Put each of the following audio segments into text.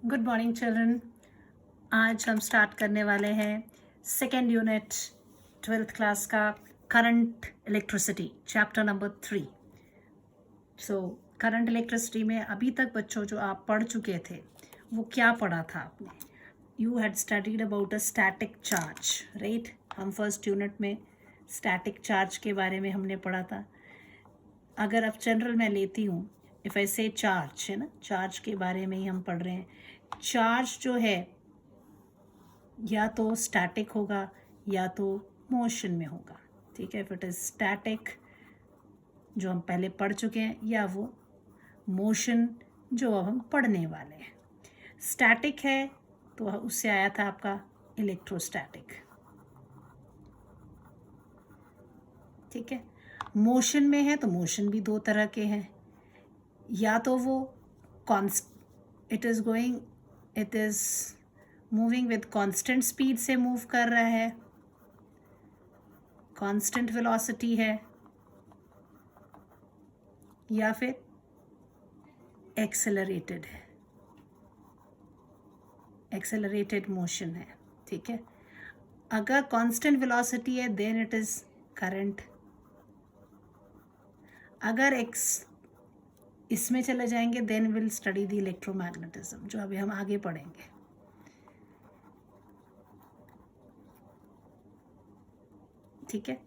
Good morning children. आज हम start करने वाले हैं सेकेंड यूनिट 12th क्लास का current electricity chapter number 3। So current electricity में अभी तक बच्चों जो आप पढ़ चुके थे वो क्या पढ़ा था आपने? You had studied about a static charge, right? हम फर्स्ट यूनिट में स्टैटिक चार्ज के बारे में हमने पढ़ा था। अगर अब जनरल मैं लेती हूँ, इफ़ आई से चार्ज, है ना, चार्ज के बारे में ही हम पढ़ रहे हैं। चार्ज जो है या तो स्टैटिक होगा या तो मोशन में होगा, ठीक है। इफ इट इज़ स्टैटिक जो हम पहले पढ़ चुके हैं, या वो मोशन जो अब हम पढ़ने वाले हैं। स्टैटिक है तो उससे आया था आपका इलेक्ट्रोस्टैटिक, ठीक है। मोशन में है तो मोशन भी दो तरह के हैं, या तो वो it is moving with constant speed से मूव कर रहा है, कांस्टेंट वेलोसिटी है, या फिर एक्सेलरेटेड है, एक्सेलरेटेड मोशन है, ठीक है। अगर कांस्टेंट वेलोसिटी है देन इट इज़ करंट। अगर इसमें चले जाएंगे then will study the electromagnetism, जो अभी हम आगे पढ़ेंगे, ठीक है।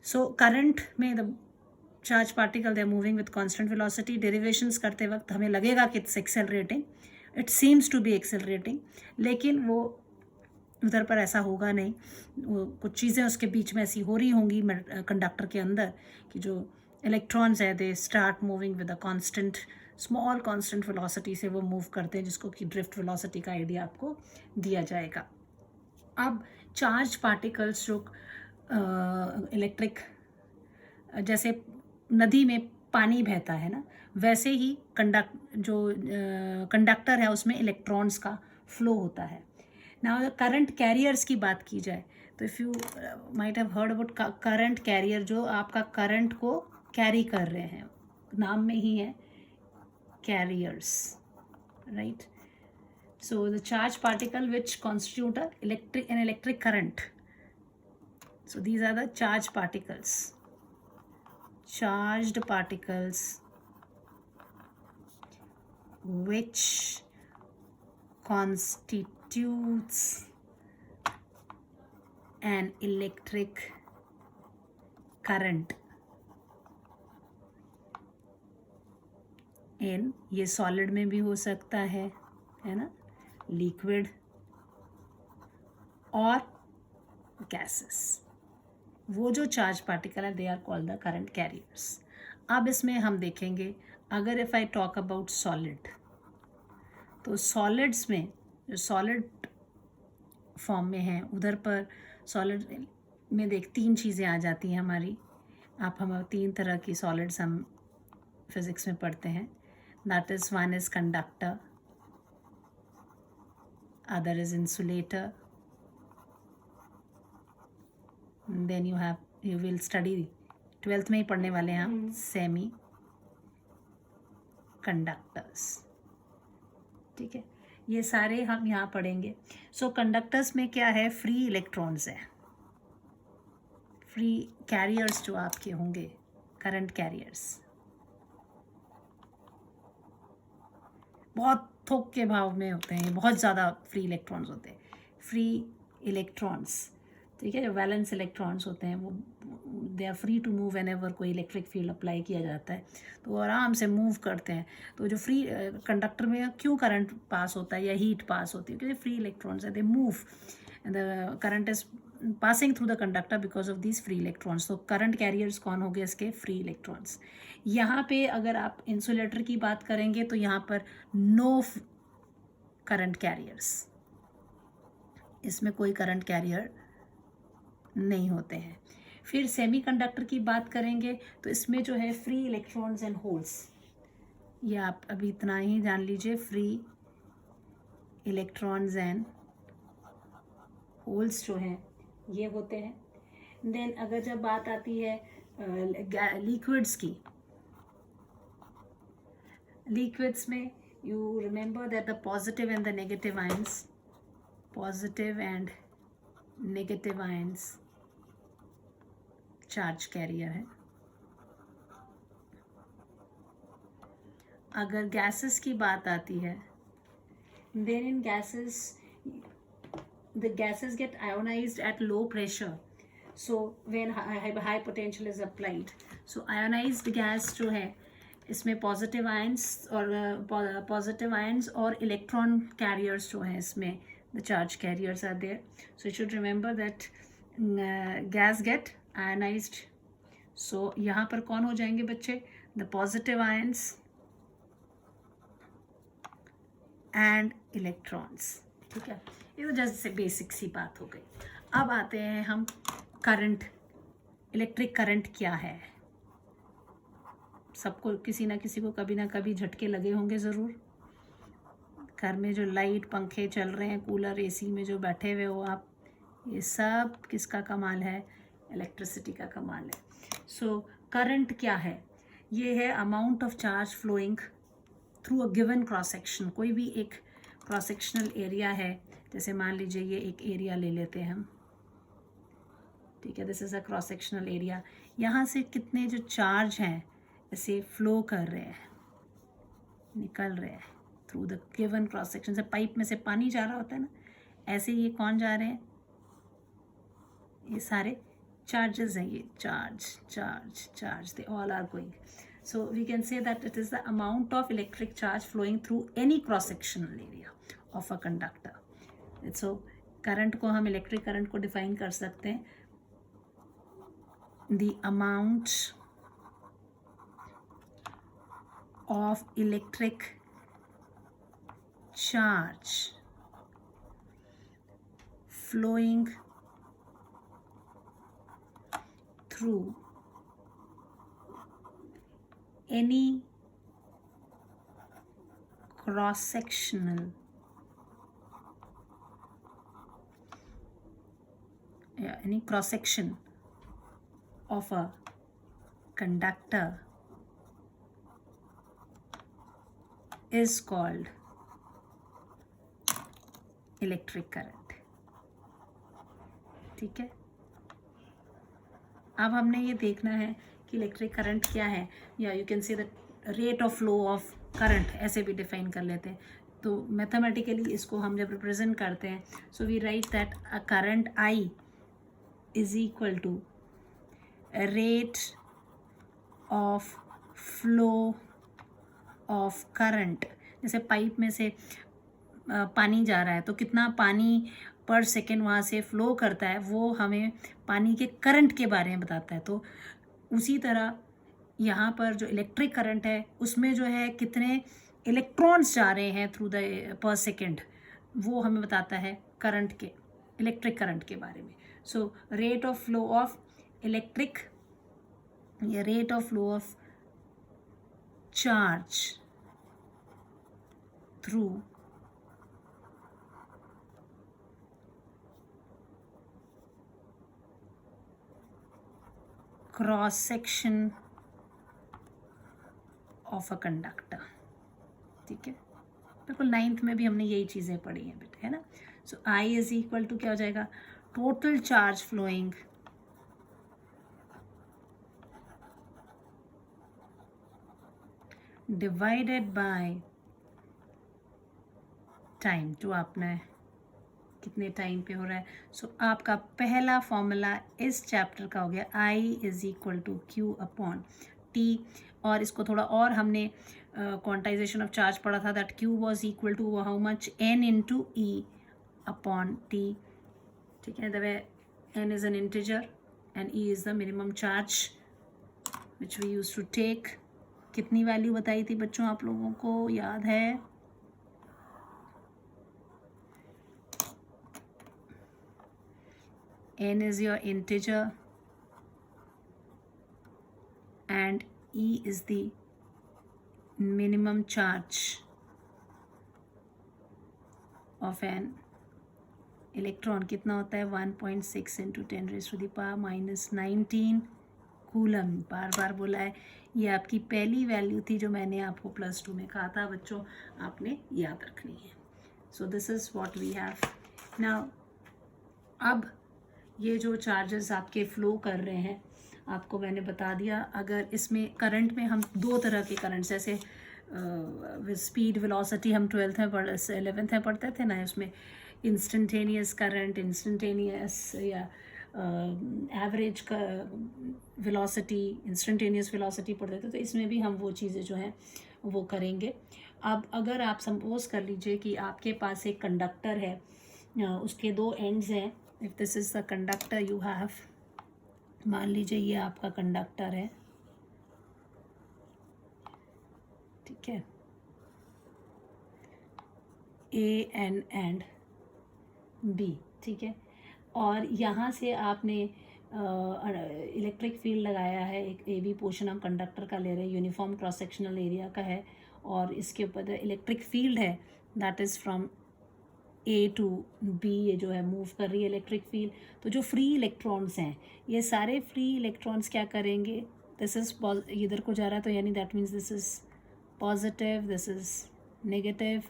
सो करंट में the charge particle they are moving with constant velocity. Derivations करते वक्त हमें लगेगा कि it's accelerating, it seems to be accelerating, लेकिन वो उधर पर ऐसा होगा नहीं। वो कुछ चीज़ें उसके बीच में ऐसी हो रही होंगी कंडक्टर के अंदर कि जो इलेक्ट्रॉन्स है they start moving with a constant, small constant velocity से वो मूव करते हैं, जिसको कि ड्रिफ्ट वेलोसिटी का आइडिया आपको दिया जाएगा। अब चार्ज पार्टिकल्स जो इलेक्ट्रिक, जैसे नदी में पानी बहता है ना, वैसे ही कंडक्टर है उसमें इलेक्ट्रॉन्स का फ्लो होता है। नाउ करंट कैरियर्स की बात की जाए तो if you might have heard about current carrier, जो आपका करंट को कैरी कर रहे हैं, नाम में ही है carriers, right? So the charge particle which constitute an electric current. So these are the charged particles. Charged particles which constitutes an electric current in, ये सॉलिड में भी हो सकता है ना, लिक्विड और गैसेस। वो जो चार्ज पार्टिकल है they are called the current carriers. अब इसमें हम देखेंगे, अगर if I talk about solid, तो सॉलिड्स में जो सॉलिड फॉर्म में हैं उधर पर सॉलिड में तीन चीज़ें आ जाती हैं हमारी। हम तीन तरह की सॉलिड्स हम फिज़िक्स में पढ़ते हैं। That is one is conductor, other is insulator, then you will study 12th में ही पढ़ने वाले हैं हम सेमी कंडक्टर्स, ठीक है। ये सारे हम यहाँ पढ़ेंगे। सो कंडक्टर्स में क्या है, फ्री इलेक्ट्रॉन्स है, फ्री कैरियर्स जो आपके होंगे, करंट कैरियर्स, बहुत थोक के भाव में होते हैं, बहुत ज़्यादा फ्री इलेक्ट्रॉन्स होते हैं। फ्री इलेक्ट्रॉन्स, ठीक है, जो वैलेंस इलेक्ट्रॉन्स होते हैं वो they are free to move whenever कोई इलेक्ट्रिक फील्ड अप्लाई किया जाता है तो वो आराम से मूव करते हैं। तो जो फ्री कंडक्टर में क्यों करंट पास होता है या हीट पास होती है, क्योंकि फ्री इलेक्ट्रॉन्स है, they move, the current is passing through the conductor because of these free electrons. तो करंट कैरियर्स कौन हो गए इसके, फ्री इलेक्ट्रॉन्स। यहाँ पे अगर आप इंसुलेटर की बात करेंगे तो यहाँ पर नो करंट कैरियर्स, इसमें कोई करंट कैरियर नहीं होते हैं। फिर सेमीकंडक्टर की बात करेंगे तो इसमें जो है फ्री इलेक्ट्रॉन्स एंड होल्स, ये आप अभी इतना ही जान लीजिए, फ्री इलेक्ट्रॉन्स एंड होल्स जो हैं ये होते हैं। देन अगर जब बात आती है लिक्विड्स की, लिक्विड्स में you remember that the positive and the negative ions, charge carrier है. अगर गैसेस की बात आती है, then in gases the gases get ionized at low pressure. So when high potential is applied, so ionized gas जो है इसमें positive ions और इलेक्ट्रॉन कैरियर्स जो हैं इसमें the charge carriers are there. So you should remember that gas get ionized. So यहाँ पर कौन हो जाएंगे बच्चे? The positive ions and electrons. ठीक है, ये तो जस्ट बेसिक सी बात हो गई. अब आते हैं हम करंट. इलेक्ट्रिक करंट क्या है? सबको किसी ना किसी को कभी ना कभी झटके लगे होंगे ज़रूर. घर में जो लाइट पंखे चल रहे हैं, कूलर एसी में जो बैठे हुए हो आप, ये सब किसका कमाल है? इलेक्ट्रिसिटी का कमाल है. सो करंट क्या है? ये है amount of charge flowing through a given cross section. कोई भी एक क्रॉस सेक्शनल एरिया है, जैसे मान लीजिए ये एक एरिया ले लेते हैं हम. ठीक है, this is a cross sectional area. यहाँ से कितने जो चार्ज हैं ऐसे फ्लो कर रहे हैं, निकल रहे हैं through the given cross section. से पाइप में से पानी जा रहा होता है ना, ऐसे ये कौन जा रहे हैं? ये सारे चार्जेस हैं. ये charge they all are going. So we can say that it is the amount of electric charge flowing through any cross-sectional area of a conductor. So current को हम electric current को define कर सकते हैं. The amount of electric charge flowing through any cross-sectional any cross-section of a conductor is called electric current. ठीक है, अब हमने ये देखना है कि इलेक्ट्रिक करंट क्या है, या you can say the rate of flow of current, ऐसे भी डिफाइन कर लेते हैं. तो मैथमेटिकली इसको हम जब रिप्रेजेंट करते हैं, so we write that a current I is equal to rate of flow of current. जैसे पाइप में से पानी जा रहा है, तो कितना पानी पर सेकेंड वहाँ से फ्लो करता है, वो हमें पानी के करंट के बारे में बताता है. तो उसी तरह यहाँ पर जो इलेक्ट्रिक करंट है उसमें जो है कितने इलेक्ट्रॉन्स जा रहे हैं थ्रू द पर सेकेंड, वो हमें बताता है करंट के, इलेक्ट्रिक करंट के बारे में. So rate of flow of electric, या rate of flow of charge through cross section of a conductor. ठीक है, बिल्कुल 9th में भी हमने यही चीज़ें पढ़ी हैं बेटा, है ना. So I is equal to क्या हो जाएगा? Total charge flowing divided by time. टू आपने कितने टाइम पे हो रहा है. सो आपका पहला फॉर्मूला इस चैप्टर का हो गया I is equal to Q upon T. और इसको थोड़ा और हमने क्वांटाइजेशन ऑफ चार्ज पढ़ा था, that Q was equal to how much? N into E upon T. ठीक है, the way N is an integer and E is the minimum charge which we use to take. कितनी value बताई थी बच्चों, आप लोगों को याद है? n is your integer and E is the minimum charge of an electron. कितना होता है? 1.6 into 10 raised to the power minus 19 coulomb, बार बार बोला है, ये आपकी पहली वैल्यू थी जो मैंने आपको +2 में कहा था बच्चों, आपने याद रखनी है। So this is what we have now. अब ये जो चार्जेस आपके फ्लो कर रहे हैं, आपको मैंने बता दिया, अगर इसमें करंट में हम दो तरह के करंट, जैसे स्पीड वेलोसिटी हम 11th में पढ़ते थे ना, उसमें इंस्टेंटेनियस करंट, इंस्टेंटेनियस या एवरेज का वेलोसिटी, इंस्टेंटेनियस वेलोसिटी पढ़ते थे, तो इसमें भी हम वो चीज़ें जो हैं वो करेंगे। अब अगर आप सपोज कर लीजिए कि आपके पास एक कंडक्टर है, उसके दो एंड्स हैं, if this is the conductor you have, मान लीजिए ये आपका कंडक्टर है, ठीक है, ए एंड बी, ठीक है, और यहाँ से आपने इलेक्ट्रिक फील्ड लगाया है, एक ए बी पोर्शन हम कंडक्टर का ले रहे हैं, यूनिफॉर्म क्रॉस सेक्शनल एरिया का है, और इसके ऊपर इलेक्ट्रिक फील्ड है that is from A to B, ये जो है मूव कर रही है इलेक्ट्रिक फील्ड। तो जो फ्री इलेक्ट्रॉन्स हैं, ये सारे फ्री इलेक्ट्रॉन्स क्या करेंगे, दिस इज़ इधर को जा रहा है, तो यानी that means this is positive, this is negative.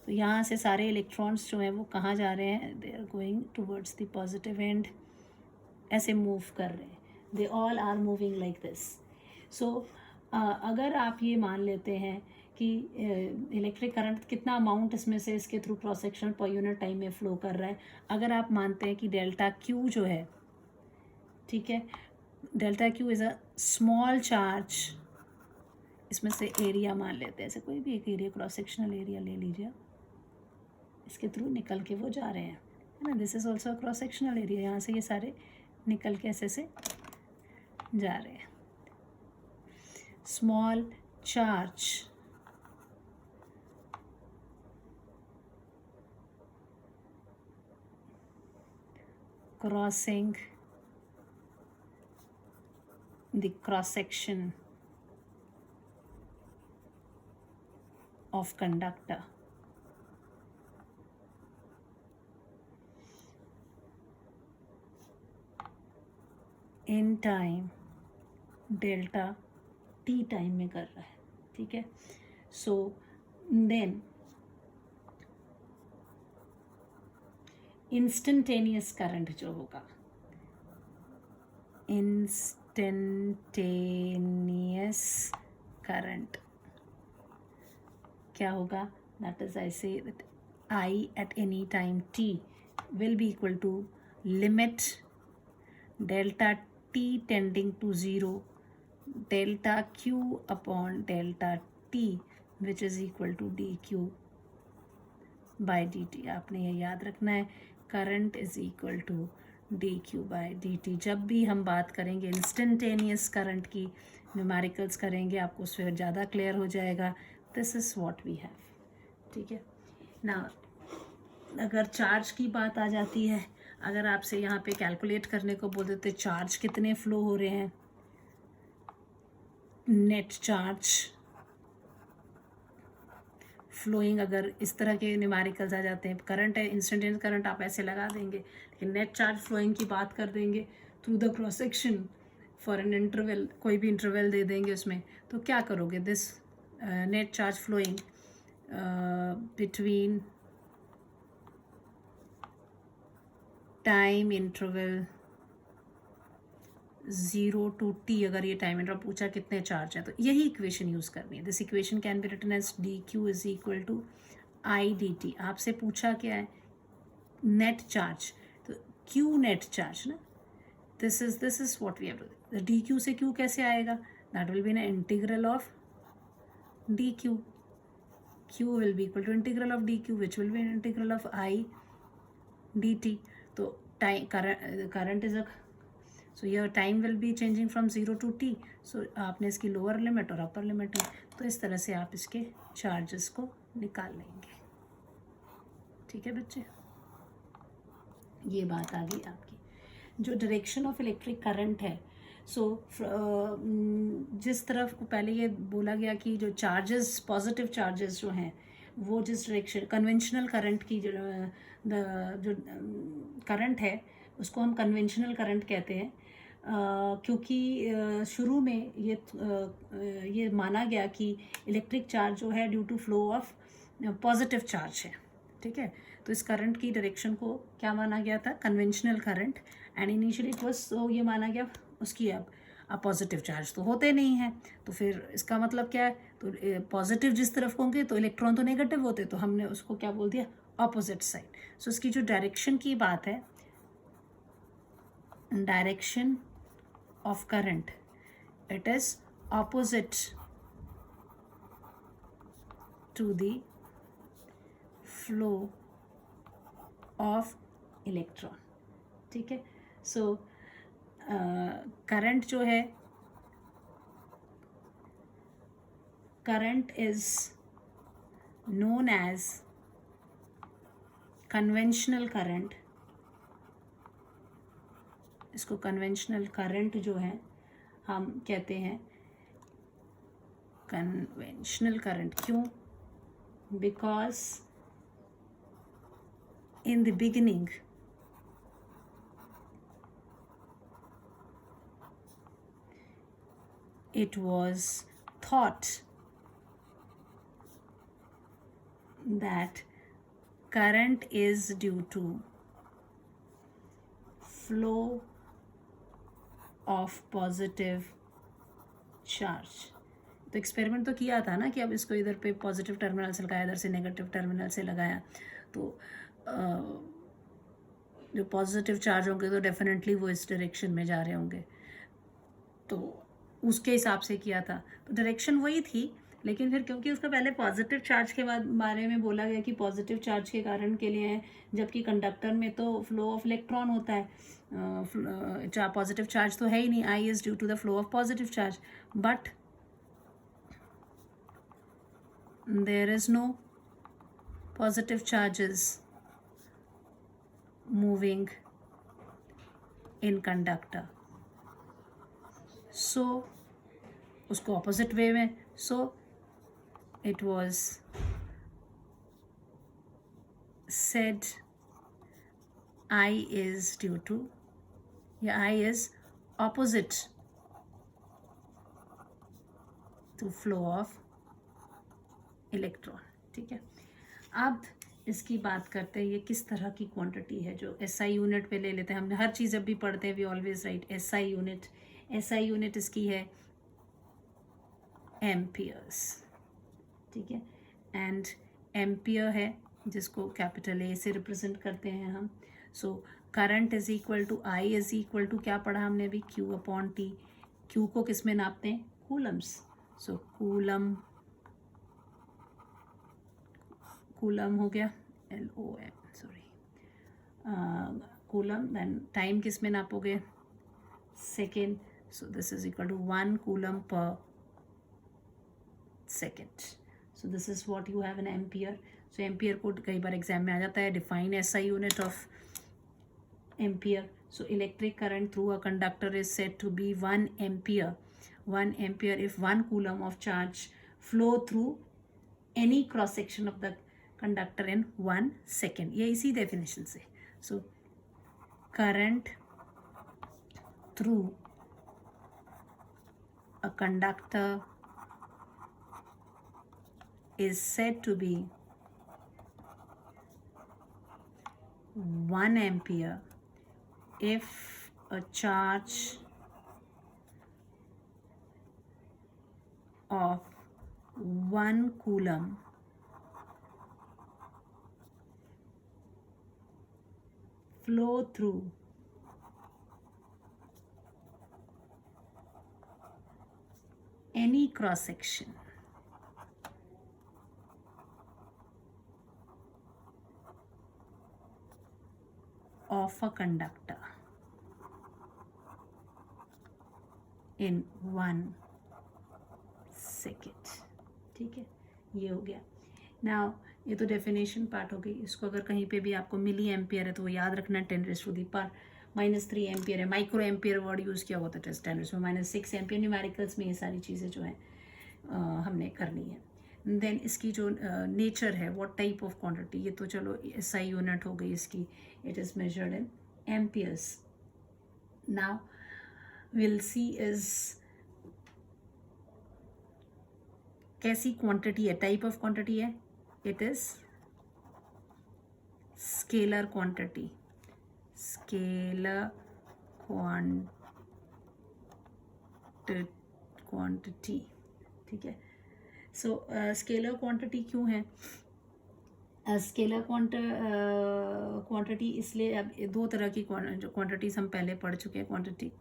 तो यहाँ से सारे इलेक्ट्रॉन्स जो हैं वो कहाँ जा रहे हैं, they are going towards the positive end, ऐसे मूव कर रहे हैं, they all are moving like this. So अगर आप ये मान लेते हैं कि इलेक्ट्रिक करंट कितना अमाउंट इसमें से इसके through cross section per unit time में फ्लो कर रहा है, अगर आप मानते हैं कि डेल्टा क्यू जो है, ठीक है, delta Q is a small charge, इसमें से एरिया मान लेते हैं, ऐसे कोई भी एक एरिया, क्रॉस सेक्शनल एरिया ले लीजिए, इसके थ्रू निकल के वो जा रहे हैं, है ना, this is also cross sectional area, यहाँ से ये सारे निकल के ऐसे से जा रहे हैं। Small charge crossing the cross section of conductor, in time delta t time में कर रहा है, ठीक है। सो देन इंस्टेंटेनियस करंट जो होगा, इंस्टेंटेनियस करंट क्या होगा, दैट इज आई से that I at any time T will be equal to limit delta T tending to 0 delta Q upon delta T which is equal to D Q by D T. आपने ये याद रखना है, current is equal to D Q by D T. जब भी हम बात करेंगे इंस्टेंटेनियस करंट की, न्यूमेरिकल्स करेंगे, आपको उससे ज़्यादा क्लियर हो जाएगा। This is what we have, ठीक है ना। अगर चार्ज की बात आ जाती है, अगर आपसे यहाँ पे कैलकुलेट करने को बोल देते चार्ज कितने फ्लो हो रहे हैं, नेट चार्ज फ्लोइंग, अगर इस तरह के न्यूमेरिकल्स आ जाते हैं, करंट है, इंस्टेंटेनियस करंट आप ऐसे लगा देंगे, लेकिन नेट चार्ज फ्लोइंग की बात कर देंगे through the cross section for an interval, कोई भी इंटरवल दे देंगे उसमें, तो क्या करोगे, this net charge flowing between time interval 0 to t, अगर ये टाइम इंटरवल पूछा कितने चार्ज हैं, तो यही इक्वेशन यूज़ करनी है। This equation can be written as D Q is equal to I D T. आपसे पूछा क्या है, नेट चार्ज, तो क्यू नेट चार्ज ना, this is what we have to. D Q से क्यू कैसे आएगा, दैट विल बी ना integral of D Q, Q will be equal to integral of D Q which will be integral of I D T. तो time current is a, so your time will be changing from 0 to t, सो आपने इसकी lower limit और upper limit है, तो इस तरह से आप इसके चार्जेस को निकाल लेंगे, ठीक है बच्चे। ये बात आ गई आपकी। जो डायरेक्शन ऑफ इलेक्ट्रिक करंट है, सो जिस तरफ को पहले ये बोला गया कि जो चार्जेस, पॉजिटिव चार्जेस जो हैं, वो जिस डायरेक्शन, कन्वेंशनल करंट की जो करंट है उसको हम कन्वेंशनल करंट कहते हैं। क्योंकि शुरू में ये माना गया कि इलेक्ट्रिक चार्ज जो है due to flow of positive charge है, ठीक है। तो इस करंट की डायरेक्शन को क्या माना गया था, conventional current, and initially it was, तो ये माना गया उसकी अब पॉजिटिव चार्ज तो होते नहीं हैं, तो फिर इसका मतलब क्या है, तो पॉजिटिव जिस तरफ होंगे तो इलेक्ट्रॉन तो नेगेटिव होते, तो हमने उसको क्या बोल दिया, ऑपोजिट साइड। सो इसकी जो डायरेक्शन की बात है, direction of current, it is opposite to the flow of electron, ठीक है। सो करंट जो है, current is known as conventional current, इसको कन्वेंशनल करंट जो है हम कहते हैं कन्वेंशनल करंट। क्यों? Because in the beginning it was thought that current is due to flow of positive charge। तो एक्सपेरिमेंट तो किया था ना कि अब इसको इधर पे पॉजिटिव टर्मिनल से लगाया, इधर से नेगेटिव टर्मिनल से लगाया, तो जो पॉजिटिव चार्ज होंगे तो डेफिनेटली वो इस डायरेक्शन में जा रहे होंगे, तो उसके हिसाब से किया था। तो डायरेक्शन वही थी, लेकिन फिर क्योंकि उसका पहले पॉजिटिव चार्ज के बारे में बोला गया कि पॉजिटिव चार्ज के कारण के लिए है, जबकि कंडक्टर में तो फ्लो ऑफ इलेक्ट्रॉन होता है, पॉजिटिव चार्ज तो है ही नहीं, I is due to the flow of positive charge, but there is no positive charges moving in conductor, so उसको ऑपोजिट वे में, सो it was said I is due to, yeah, I is opposite to flow of electron, ठीक है। अब इसकी बात करते हैं ये किस तरह की क्वांटिटी है, जो SI यूनिट पे ले लेते हैं। हमने हर चीज़ जब भी पढ़ते हैं we always write SI unit. SI unit इसकी है एम्पियर्स, ठीक है, एंड एम्पियर है जिसको कैपिटल ए से रिप्रेजेंट करते हैं हम। So current is equal to I is equal to, क्या पढ़ा हमने अभी, Q अपॉन टी। Q को किस में नापते हैं, कूलम्स। सो कूलम, कूलम हो गया LOM, sorry, coulomb. Then time किस में नापोगे, second. So this is equal to 1 coulomb per second. So this is what you have an ampere. So ampere को कई बार एग्जाम में आ जाता है, define SI unit of ampere. So electric current through a conductor is said to be 1 ampere. 1 ampere if 1 coulomb of charge flow through any cross section of the conductor in 1 second. ये इसी definition से। So current through a conductor is said to be 1 ampere if a charge of 1 coulomb flow through any cross section of a conductor in 1 second, ठीक है, ये हो गया। Now ये तो डेफिनेशन पार्ट हो गई। इसको अगर कहीं पे भी आपको मिली एम्पियर है तो वो याद रखना 10⁻³ एम्पियर है। माइक्रो एम्पियर वर्ड यूज़ किया हुआ था 10⁻�6 एम्पियर। न्यूमेरिकल्स में ये सारी चीज़ें जो हैं हमने करनी है। देन इसकी जो नेचर है, व्हाट टाइप ऑफ क्वांटिटी, ये तो चलो SI यूनिट हो गई इसकी, it is measured in amperes. Now we'll see is कैसी क्वांटिटी है, टाइप ऑफ क्वांटिटी है, it is scalar quantity, scalar quantity, ठीक है। सो स्केलर क्वांटिटी क्यों है, स्केलर क्वांटिटी इसलिए, अब दो तरह की क्वांटिटीज हम पहले पढ़ चुके हैं क्वांटिटी।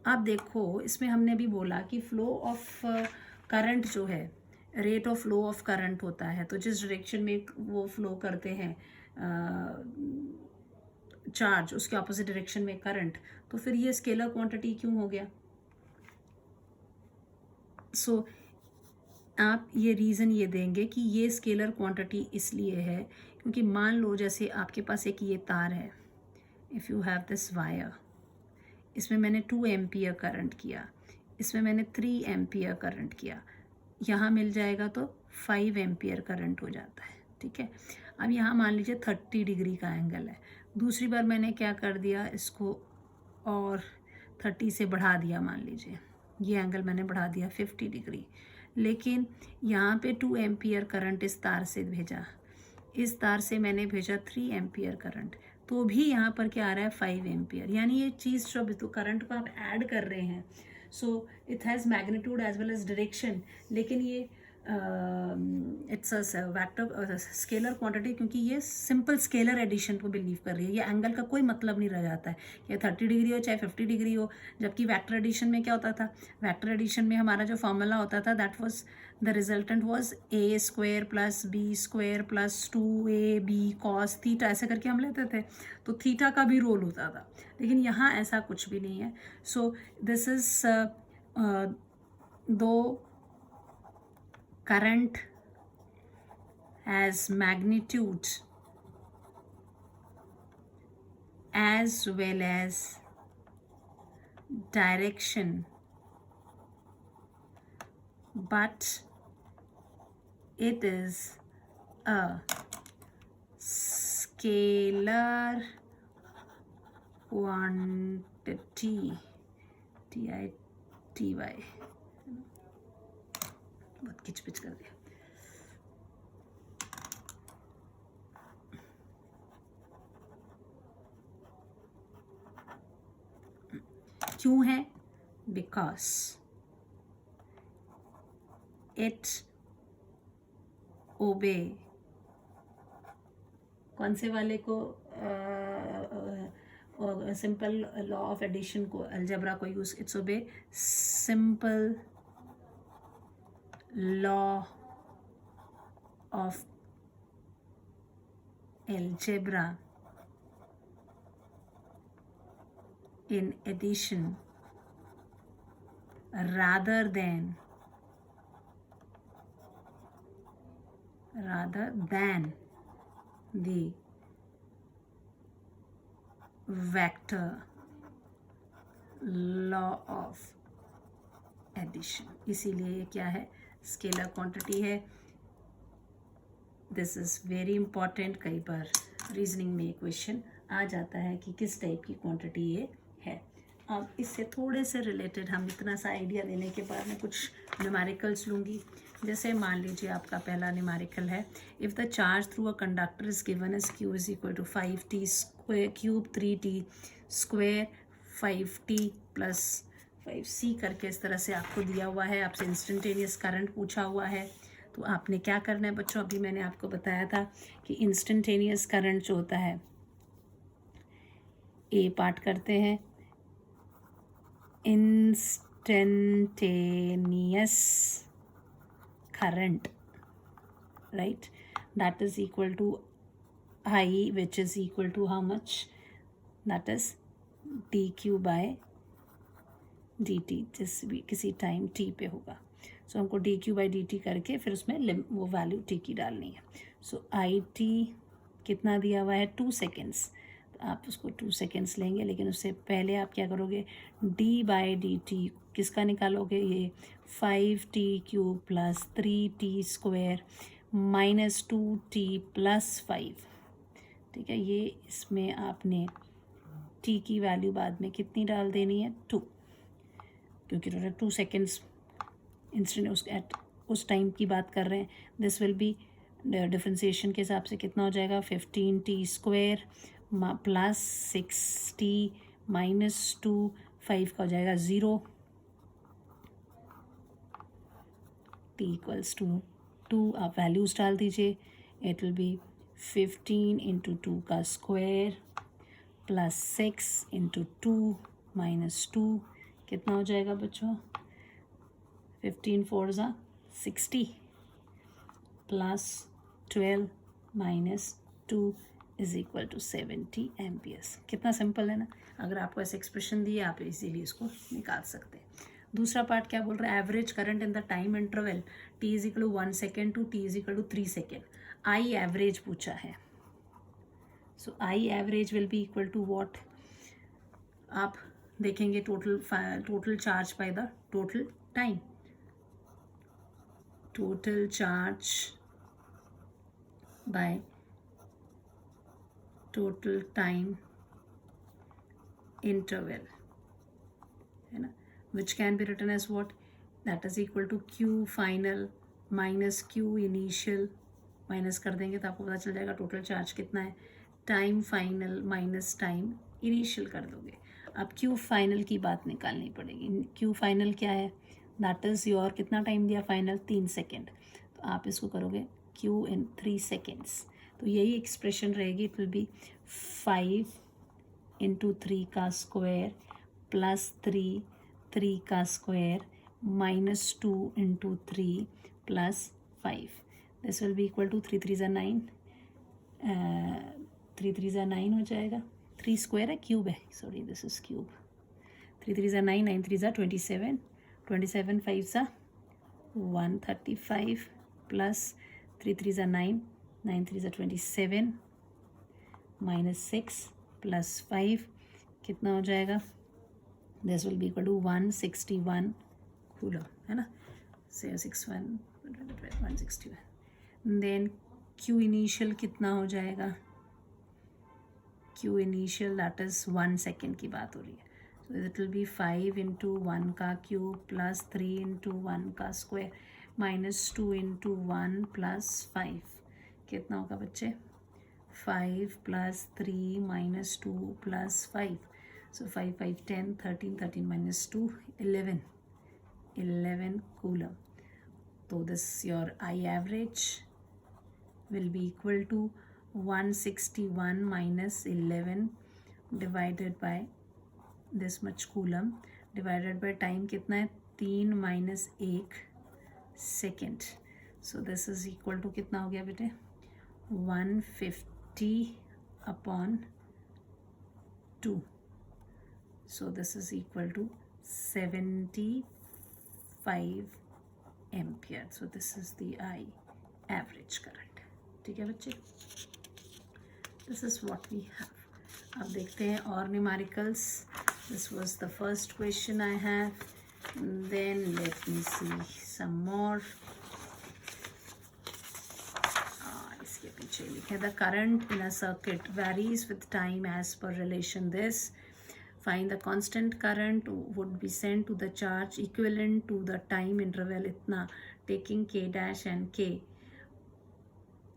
आप देखो इसमें हमने भी बोला कि फ्लो ऑफ करंट जो है, rate of flow of current होता है, तो जिस डायरेक्शन में वो फ्लो करते हैं चार्ज, उसके ऑपोजिट डायरेक्शन में करंट, तो फिर ये स्केलर क्वांटिटी क्यों हो गया। सो आप ये रीज़न ये देंगे कि ये स्केलर क्वांटिटी इसलिए है क्योंकि मान लो जैसे आपके पास एक ये तार है, if you have this wire, इसमें मैंने 2 एम्पियर करंट किया, इसमें मैंने 3 एम्पियर करंट किया, यहाँ मिल जाएगा तो 5 एम्पियर करंट हो जाता है, ठीक है। अब यहाँ मान लीजिए 30 डिग्री का एंगल है, दूसरी बार मैंने क्या कर दिया, इसको और 30 से बढ़ा दिया, मान लीजिए ये एंगल मैंने बढ़ा दिया 50 डिग्री, लेकिन यहाँ पे 2 एम्पियर करंट इस तार से भेजा, इस तार से मैंने भेजा 3 एम्पियर करंट, तो भी यहाँ पर क्या आ रहा है 5 एम्पियर, यानी ये चीज़ जो तो करंट को आप ऐड कर रहे हैं, so it has magnitude as well as direction, लेकिन ये it's a vector scalar quantity, क्योंकि ये सिंपल स्केलर एडिशन को बिलीव कर रही है, ये एंगल का कोई मतलब नहीं रह जाता है, ये 30 डिग्री हो चाहे 50 डिग्री हो, जबकि वेक्टर एडिशन में क्या होता था, वेक्टर एडिशन में हमारा जो फॉर्मूला होता था that was the resultant was a square plus B square plus 2ab cos theta, ऐसे करके हम लेते थे, तो थीटा का भी रोल होता था, लेकिन यहाँ ऐसा कुछ भी नहीं है। सो दिस इज दो current has magnitude as well as direction, but it is a scalar quantity, TITY, बहुत किचपिच कर दिया। क्यों है, बिकॉज इट ओबे, कौन से वाले को, सिंपल लॉ ऑफ एडिशन को, अलजेब्रा को use, it's obey simple law of algebra in addition rather than the vector law of addition, इसीलिए ये क्या है, स्केलर क्वांटिटी है। दिस इज़ वेरी इंपॉर्टेंट, कई बार रीजनिंग में क्वेश्चन आ जाता है कि किस टाइप की क्वांटिटी ये है। अब इससे थोड़े से रिलेटेड हम इतना सा आइडिया देने के बाद मैं कुछ न्यूमेरिकल्स लूँगी। जैसे मान लीजिए आपका पहला न्यूमेरिकल है, if the charge through a conductor is given as Q is equal to 5t square cube 3t square 5t plus 5c करके इस तरह से आपको दिया हुआ है, आपसे इंस्टेंटेनियस करंट पूछा हुआ है, तो आपने क्या करना है बच्चों, अभी मैंने आपको बताया था कि इंस्टेंटेनियस करंट जो होता है, ए पार्ट करते हैं, instantaneous current, right, that is equal to I, which is equal to how much, that is dq by dt, जिस भी किसी टाइम t पे होगा। सो हमको dq by dt करके फिर उसमें वो वैल्यू t की डालनी है। सो it कितना दिया हुआ है, 2 सेकेंड्स, तो आप उसको 2 सेकेंड्स लेंगे, लेकिन उससे पहले आप क्या करोगे, d by dt किसका निकालोगे, ये 5t cube plus 3t square minus 2t plus 5, ठीक है। ये इसमें आपने टी की वैल्यू बाद में कितनी डाल देनी है, 2, क्योंकि 2 सेकेंड्स इंस्टेंट उस टाइम की बात कर रहे हैं. दिस विल बी डिफ्रेंसिएशन के हिसाब से कितना हो जाएगा, 15t² प्लस 6t माइनस 2, 5 का हो जाएगा 0, t इक्वल्स टू 2. आप वैल्यूज़ डाल दीजिए. इट विल बी 15 इंटू 2 का स्क्वायर प्लस 6 इंटू 2 माइनस 2, कितना हो जाएगा बच्चों, 15 4 ज़ा 60 plus 12 minus 2 is equal to 70 amperes. कितना सिंपल है ना. अगर आपको ऐसे एक्सप्रेशन दिए आप इजीली इसको निकाल सकते हैं. दूसरा पार्ट क्या बोल रहा है, average current in the time interval t is equal to 1 second to t is equal to 3 second. I average पूछा है. So I average will be equal to what, आप देखेंगे total charge by the total time. Total charge by total time interval है ना, which can be written as what, that is equal to q final minus q initial. Minus कर देंगे तो आपको पता चल जाएगा टोटल चार्ज कितना है. Time final minus time initial कर दोगे. अब q फाइनल की बात निकालनी पड़ेगी. q फाइनल क्या है, दैट इज़ योर, कितना टाइम दिया फाइनल, 3 सेकेंड. तो आप इसको करोगे q इन 3 सेकेंड्स. तो यही एक्सप्रेशन रहेगी. इट विल बी 5 इंटू 3 का स्क्वायर प्लस 3 का square minus 2 into 3 plus 5. This will be equal to 3 3 ज़ा 9, 3 3 ज़ा 9 हो जाएगा. 3 स्क्वायर है, क्यूब है, सॉरी दिस इज क्यूब. 3 3 ज़ा 9, 9 3 ज़ा 27, 27 5 ज़ा 135 प्लस 3 3 ज़ा 9, 9 3 ज़ा 27 माइनस 6 प्लस 5, कितना हो जाएगा, this will be equal to 161 coulomb है ना. 61 161. देन क्यू इनिशियल कितना हो जाएगा, Q initial that is 1 second की बात हो रही है. So it will be 5 into 1 का क्यूब प्लस 3 इंटू 1 का स्क्वायर माइनस 2 इंटू 1 प्लस 5, कितना होगा बच्चे, 5 plus 3 minus 2 plus 5. So 5 5 10 13 13 minus 2 11 coulomb. So this your I average will be equal to 161 minus 11 divided by this much coulomb divided by time कितना है, 3 minus 1 second. So this is equal to कितना हो गया बेटे, 150 upon 2. So this is equal to 75 ampere. So this is the I average current. ठीक है बच्चे, this is what we have. अब देखते हैं और numericals. This was the first question I have. Then let me see some more. इसके पीछे लिखे, the current in a circuit varies with time as per relation this. Find the constant current would be sent to the charge equivalent to the time interval इतना, taking k dash and k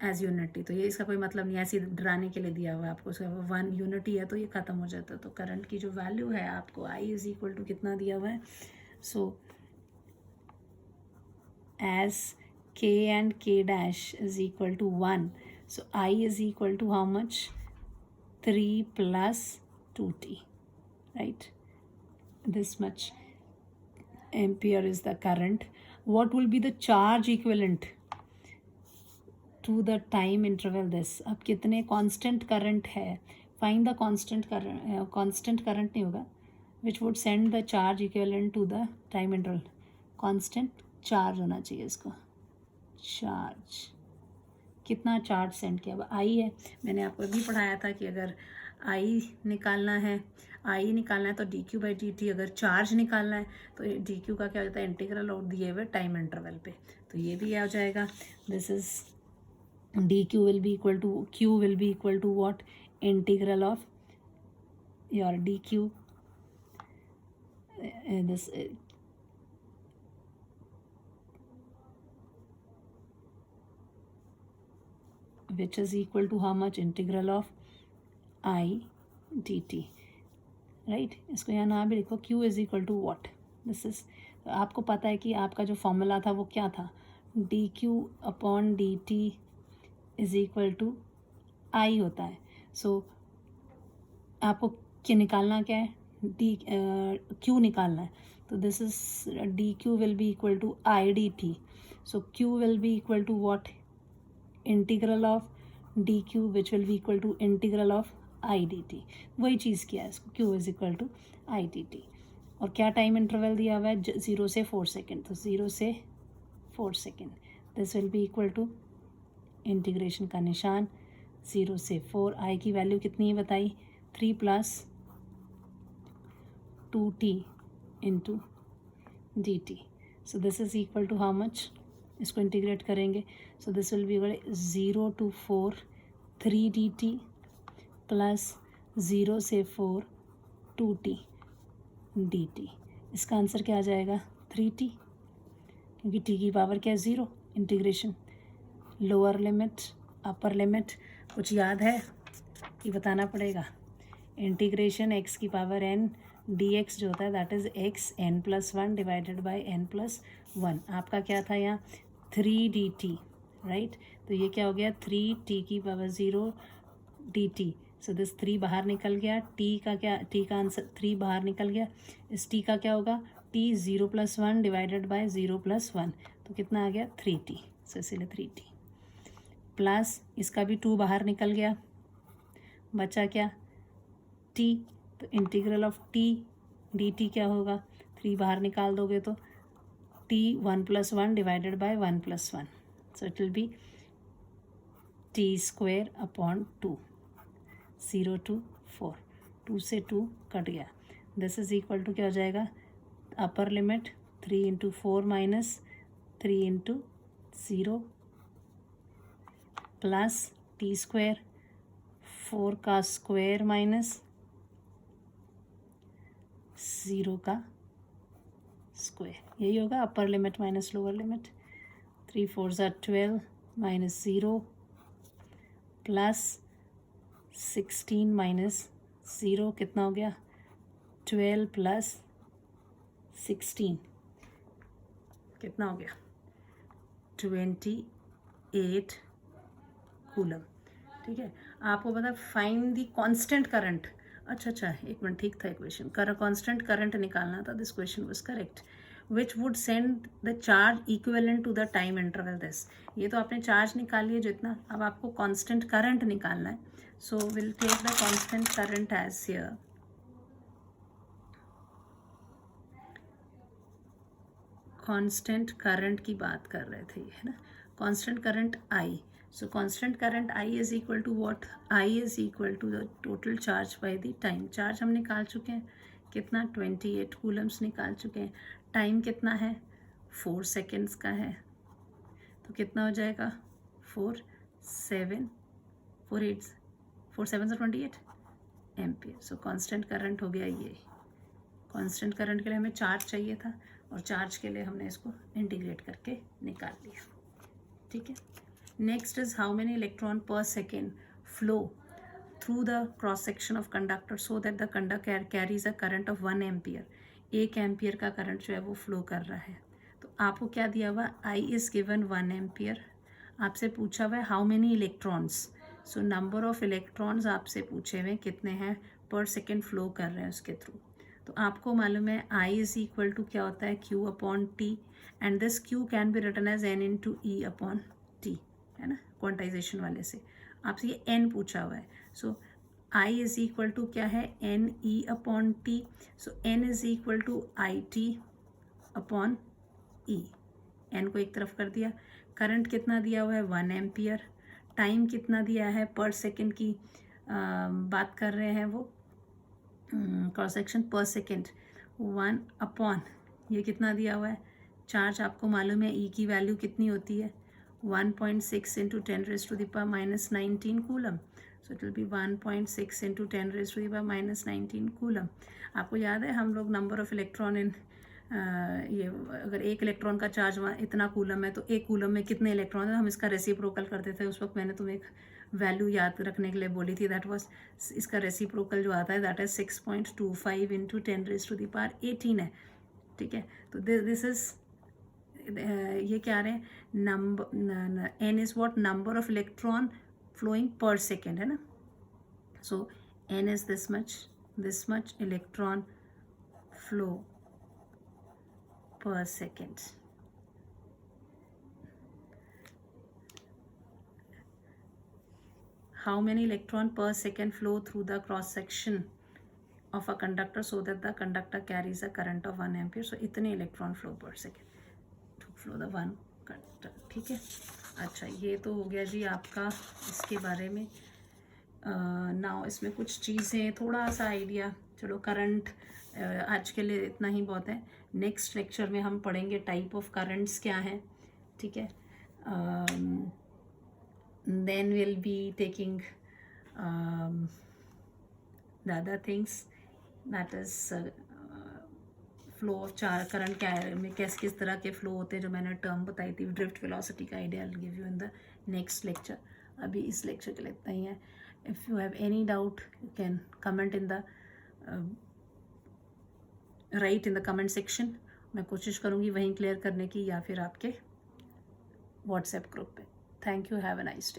as unity. तो ये इसका कोई मतलब नहीं, ऐसे डराने के लिए दिया हुआ है आपको. उसका 1 यूनिटी है तो ये ख़त्म हो जाता है. तो करंट की जो वैल्यू है आपको I इज इक्वल टू कितना दिया हुआ है. So as k and k dash is equal to 1, so I is equal to how much, 3 plus 2t. Right, this much ampere is the current. What will be the charge equivalent to the time interval this. अब कितने constant current है, find the constant current. constant current नहीं होगा, which would send the charge equivalent to the time interval. constant charge होना चाहिए इसको. charge कितना charge sent किया, अब आई है. मैंने आपको अभी पढ़ाया था कि अगर आई निकालना है तो D Q by D T. अगर चार्ज निकालना है तो डी क्यू का क्या होता है, इंटीग्रल और दिए हुए टाइम इंटरवल पे. तो ये भी आ जाएगा. This is D Q will be equal to, Q will be equal to what, integral of your dq, this which is equal to how much, integral of I dt, right. इसको यहाँ ना भी लिखो, q is equal to what, this is, आपको पता है कि आपका जो फॉर्मूला था वो क्या था, D Q upon D T is equal to I होता है. सो आपको क्या निकालना, क्या है, डी क्यू निकालना है. तो this is D Q will be equal to I D T. So Q will be equal to what, integral of D Q which will be equal to integral of I D T. वही चीज़ किया है इसको, Q is equal to I D T. और क्या time interval दिया हुआ है, 0 से 4 सेकेंड. तो 0 से 4 second. This will be equal to, integration का निशान, 0 से 4. आई की वैल्यू कितनी है बताई, 3 plus 2t into D T. So this is equal to how much, इसको इंटीग्रेट करेंगे. So this will be equal 0 to 4 3dt plus 0 से 4 2t dt. इसका आंसर क्या आ जाएगा, 3t, क्योंकि t की पावर क्या है, 0. Integration, lower limit, upper limit, कुछ याद है कि बताना पड़ेगा. इंटीग्रेशन x की पावर n dx जो होता है that is x n plus 1 divided by n plus 1. आपका क्या था यहाँ, 3dt, राइट. तो ये क्या हो गया, 3t की पावर 0 dt. सो दिस 3 बाहर निकल गया, t का क्या, t का आंसर 3 बाहर निकल गया. इस t का क्या होगा, t 0 plus 1 divided by 0 plus 1. तो कितना आ गया, 3t. सो इसीलिए 3t प्लस इसका भी 2 बाहर निकल गया, बचा क्या, t. तो इंटीग्रल ऑफ t dt क्या होगा, 3 बाहर निकाल दोगे तो t 1 plus 1 divided by 1 plus 1. So it will be t square upon 2. 0 to 4, 2 से 2 कट गया. दिस इज इक्वल टू क्या हो जाएगा, upper limit 3 into 4 minus 3 into 0 plus T square, 4 का स्क्वेयर माइनस 0 का स्क्वेयर. यही होगा upper limit minus lower limit. 3 4 12 minus 0 plus 16 minus 0 कितना हो गया, 12 प्लस 16 कितना हो गया, 28 कूलम. ठीक है. आपको पता, फाइंड द कांस्टेंट करंट. अच्छा, एक मिनट, ठीक था इक्वेशन, कांस्टेंट करंट निकालना था. This question was correct. Which would send the charge equivalent to the time interval this. ये तो आपने चार्ज निकाल लिया जितना, अब आपको कांस्टेंट करंट निकालना है. So will take the constant current as here. Constant current की बात कर रहे थे, है ना. Constant current I. So constant current I is equal to what, I is equal to the total charge by the time. Charge हम निकाल चुके हैं, कितना, 28 कूलम्स निकाल चुके हैं. टाइम कितना है, 4 सेकेंड्स का है. तो कितना हो जाएगा, 4 7 4 8 4 7 28 एम्पियर. सो कांस्टेंट करंट हो गया ये. कांस्टेंट करंट के लिए हमें चार्ज चाहिए था, और चार्ज के लिए हमने इसको इंटीग्रेट करके निकाल लिया. ठीक है. Next is how many electron per second flow through the cross section of conductor so that the conductor carries a current of 1 ampere. 1 ampere का करंट जो है वो फ्लो कर रहा है. तो आपको क्या दिया हुआ, I इज गिवन 1 एम्पियर. आपसे पूछा हुआ है how many electrons. So number of electrons आपसे पूछे हुए कितने हैं पर सेकेंड फ्लो कर रहे हैं उसके थ्रू. तो आपको मालूम है I इज इक्वल टू क्या होता है, Q upon T. And this Q can be written as N into E upon T, है ना, क्वांटाइजेशन वाले से. आपसे ये N पूछा हुआ है. सो I इज इक्वल टू क्या है, N E upon T. So N is equal to IT upon E. N को एक तरफ कर दिया. करंट कितना दिया हुआ है, 1 एम्पियर. टाइम कितना दिया है, पर सेकेंड की बात कर रहे हैं वो, क्रॉस सेक्शन पर सेकेंड, 1 अपॉन ये कितना दिया हुआ है, चार्ज आपको मालूम है E की वैल्यू कितनी होती है, 1.6 into 10 raised to the power minus 19 coulomb. So it will be 1.6 into 10 raised to the power minus 19 coulomb. आपको याद है हम लोग नंबर ऑफ इलेक्ट्रॉन इन ये अगर एक इलेक्ट्रॉन का चार्ज इतना कूलम है तो एक कूलम में कितने इलेक्ट्रॉन है, हम इसका रेसिप्रोकल करते थे. उस वक्त मैंने तुम्हें एक वैल्यू याद रखने के लिए बोली थी. दैट वाज इसका रेसिप्रोकल जो आता है that is 6.25 into 10 raise to the power 18 है. ठीक है, तो दिस इज ये क्या रहे हैं, number N is what, number of electron flowing per second है ना. So N is this much electron flow per second. How many electron per second flow through the cross section of a conductor so that the conductor carries a current of 1 ampere. So इतने electron flow per second to flow the one conductor. ठीक है. अच्छा, ये तो हो गया जी आपका इसके बारे में. नाउ इसमें कुछ चीज़ें थोड़ा सा आइडिया. चलो करंट आज के लिए इतना ही बहुत है. नेक्स्ट लेक्चर में हम पढ़ेंगे टाइप ऑफ करंट्स क्या हैं. ठीक है. Then will be taking the other things that is flow of current क्या है, में किस तरह के फ्लो होते हैं जो मैंने टर्म बताई थी. ड्रिफ्ट वेलोसिटी का idea I give you in the next lecture. अभी इस लेक्चर के लिए इतना ही है. If you have any doubt you can comment in the right in the comment section. मैं कोशिश करूँगी वहीं क्लियर करने की या फिर आपके व्हाट्सएप ग्रुप पे. Thank you. Have a nice day.